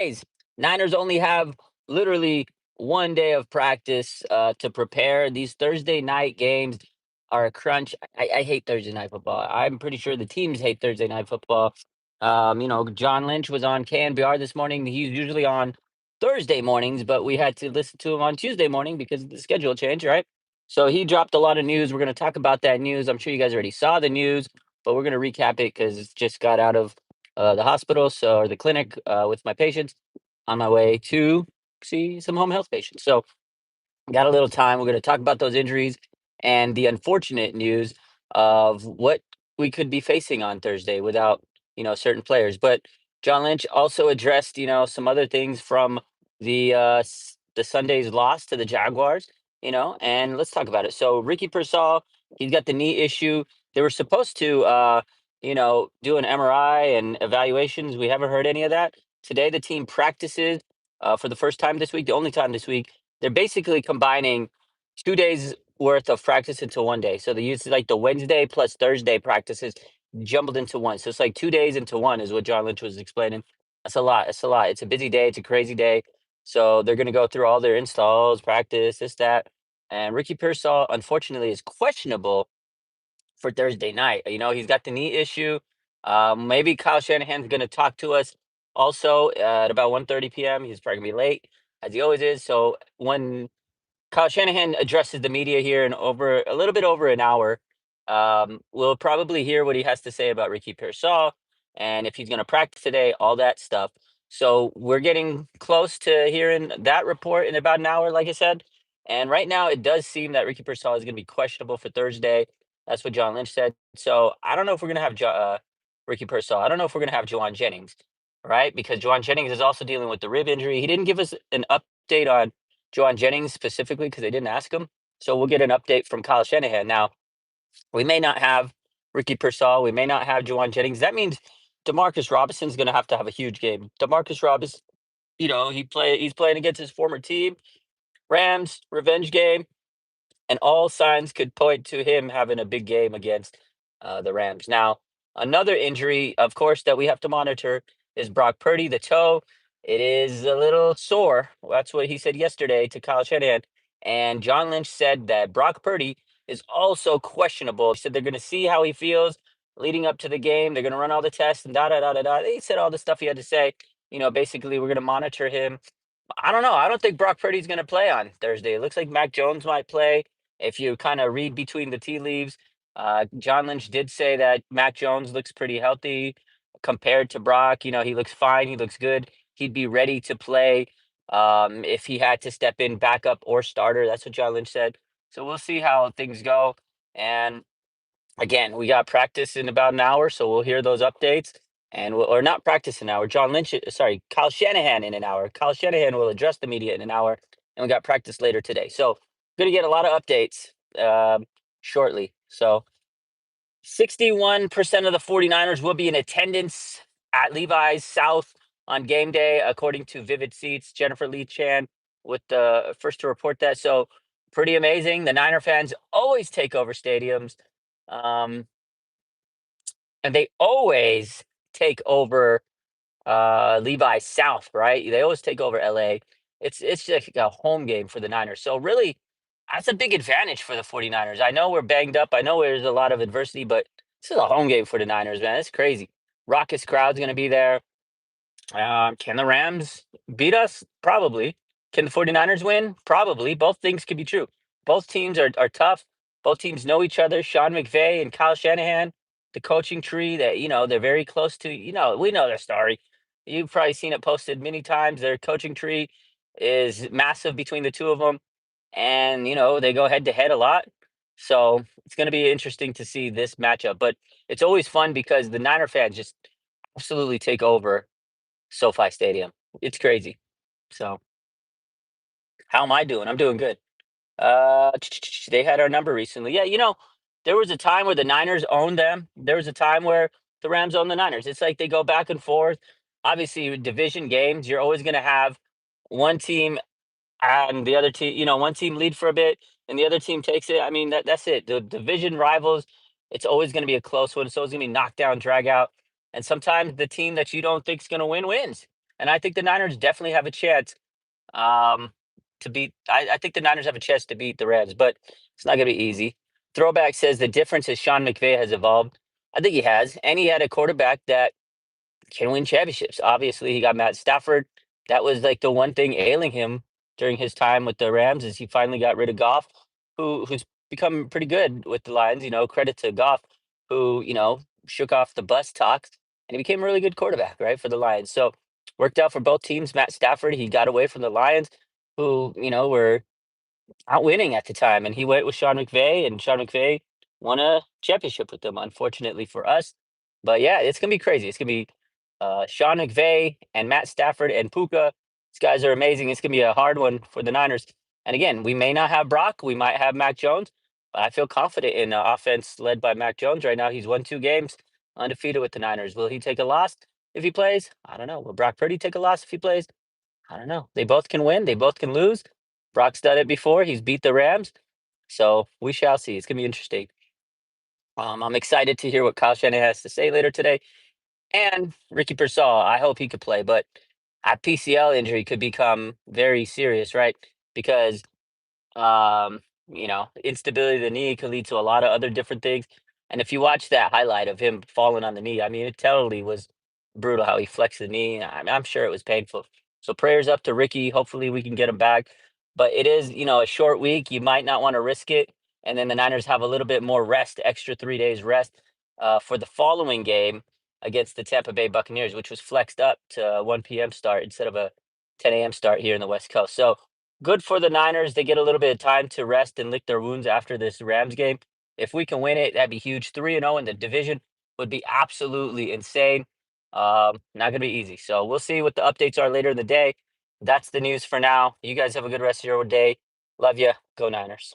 days. Niners only have literally 1 day of practice to prepare. These Thursday night games are a crunch. I hate Thursday night football. I'm pretty sure the teams hate Thursday night football. John Lynch was on KNBR this morning. He's usually on Thursday mornings, but we had to listen to him on Tuesday morning because of the schedule change, right? So he dropped a lot of news. We're going to talk about that news. I'm sure you guys already saw the news, but we're going to recap it because it just got out of the hospital, or the clinic, with my patients on my way to see some home health patients. So got a little time. We're going to talk about those injuries and the unfortunate news of what we could be facing on Thursday without, certain players. But John Lynch also addressed, some other things from the Sunday's loss to the Jaguars, and let's talk about it. So Ricky Pearsall, he's got the knee issue. They were supposed to, do an MRI and evaluations. We haven't heard any of that. Today, the team practices for the first time this week, the only time this week. They're basically combining 2 days worth of practice into 1 day. So they use like the Wednesday plus Thursday practices jumbled into one. So it's like 2 days into one is what John Lynch was explaining. That's a lot. It's a lot. It's a busy day. It's a crazy day. So they're gonna go through all their installs, practice, this, that. And Ricky Pearsall, unfortunately, is questionable for Thursday night. He's got the knee issue. Maybe Kyle Shanahan's going to talk to us also at about 1:30 p.m. He's probably going to be late, as he always is. So when Kyle Shanahan addresses the media here in over a little bit over an hour, we'll probably hear what he has to say about Ricky Pearsall and if he's going to practice today, all that stuff. So we're getting close to hearing that report in about an hour, like I said. And right now, it does seem that Ricky Pearsall is going to be questionable for Thursday. That's what John Lynch said. So I don't know if we're going to have Ricky Pearsall. I don't know if we're going to have Juwan Jennings, right? Because Juwan Jennings is also dealing with the rib injury. He didn't give us an update on Juwan Jennings specifically because they didn't ask him. So we'll get an update from Kyle Shanahan. Now, we may not have Ricky Pearsall. We may not have Juwan Jennings. That means Demarcus Robinson's going to have a huge game. Demarcus Robinson, he's playing against his former team, Rams, revenge game, and all signs could point to him having a big game against the Rams. Now, another injury, of course, that we have to monitor is Brock Purdy, the toe. It is a little sore. That's what he said yesterday to Kyle Shanahan. And John Lynch said that Brock Purdy is also questionable. He said they're going to see how he feels leading up to the game. They're going to run all the tests and da da da da da. He said all the stuff he had to say. Basically, we're going to monitor him. I don't know. I don't think Brock Purdy's going to play on Thursday. It looks like Mac Jones might play. If you kind of read between the tea leaves, John Lynch did say that Mac Jones looks pretty healthy compared to Brock. He looks fine. He looks good. He'd be ready to play if he had to step in backup or starter. That's what John Lynch said. So we'll see how things go. And again, we got practice in about an hour, so we'll hear those updates. And or not practice an hour. Kyle Shanahan in an hour. Kyle Shanahan will address the media in an hour, and we got practice later today. So gonna get a lot of updates shortly. So 61% of the 49ers will be in attendance at Levi's South on game day, according to Vivid Seats. Jennifer Lee Chan with the first to report that. So pretty amazing. The Niner fans always take over stadiums. Um, and they always take over Levi South, right? They always take over LA. It's just like a home game for the Niners. So really that's a big advantage for the 49ers. I know we're banged up. I know there's a lot of adversity, but this is a home game for the Niners, man. It's crazy. Raucous crowd's going to be there. Can the Rams beat us? Probably. Can the 49ers win? Probably. Both things could be true. Both teams are tough. Both teams know each other. Sean McVay and Kyle Shanahan, the coaching tree that, they're very close to, we know their story. You've probably seen it posted many times. Their coaching tree is massive between the two of them. And, they go head to head a lot. So it's going to be interesting to see this matchup. But it's always fun because the Niner fans just absolutely take over SoFi Stadium. It's crazy. So, how am I doing? I'm doing good. They had our number recently. Yeah, there was a time where the Niners owned them. There was a time where the Rams owned the Niners. It's like they go back and forth. Obviously, with division games, you're always going to have one team and the other team, one team lead for a bit and the other team takes it. I mean, that's it. The division rivals, it's always going to be a close one. It's always going to be knockdown, drag out. And sometimes the team that you don't think is going to win wins. and I think the Niners definitely have a chance um, to beat. I think the Niners have a chance to beat the Rams, but it's not going to be easy. Throwback says the difference is Sean McVay has evolved. I think he has, and he had a quarterback that can win championships. Obviously, he got Matt Stafford. That was like the one thing ailing him during his time with the Rams is he finally got rid of Goff, who's become pretty good with the Lions. Credit to Goff, who shook off the bus talks and he became a really good quarterback, right, for the Lions. So worked out for both teams. Matt Stafford, he got away from the Lions, who were out winning at the time, and he went with Sean McVay, and Sean McVay won a championship with them, unfortunately for us. But yeah, it's gonna be crazy. It's gonna be Sean McVay and Matt Stafford and Puka. These guys are amazing. It's gonna be a hard one for the Niners. And again, we may not have Brock, we might have Mac Jones, but I feel confident in offense led by Mac Jones right now. He's won 2 games, undefeated with the Niners. Will he take a loss if he plays? I don't know. Will Brock Purdy take a loss if he plays? I don't know. They both can win. They both can lose. Brock's done it before. He's beat the Rams. So we shall see. It's gonna be interesting. I'm excited to hear what Kyle Shanahan has to say later today. And Ricky Pearsall, I hope he could play, but a PCL injury could become very serious, right? Because instability of the knee could lead to a lot of other different things. And if you watch that highlight of him falling on the knee, I mean, it totally was brutal how he flexed the knee. I'm sure it was painful. So prayers up to Ricky. Hopefully we can get him back. But it is, a short week. You might not want to risk it. And then the Niners have a little bit more rest, extra 3 days rest for the following game against the Tampa Bay Buccaneers, which was flexed up to a 1 p.m. start instead of a 10 a.m. start here in the West Coast. So good for the Niners. They get a little bit of time to rest and lick their wounds after this Rams game. If we can win it, that'd be huge. 3-0 in the division would be absolutely insane. Not going to be easy. So we'll see what the updates are later in the day. That's the news for now. You guys have a good rest of your day. Love you. Go Niners.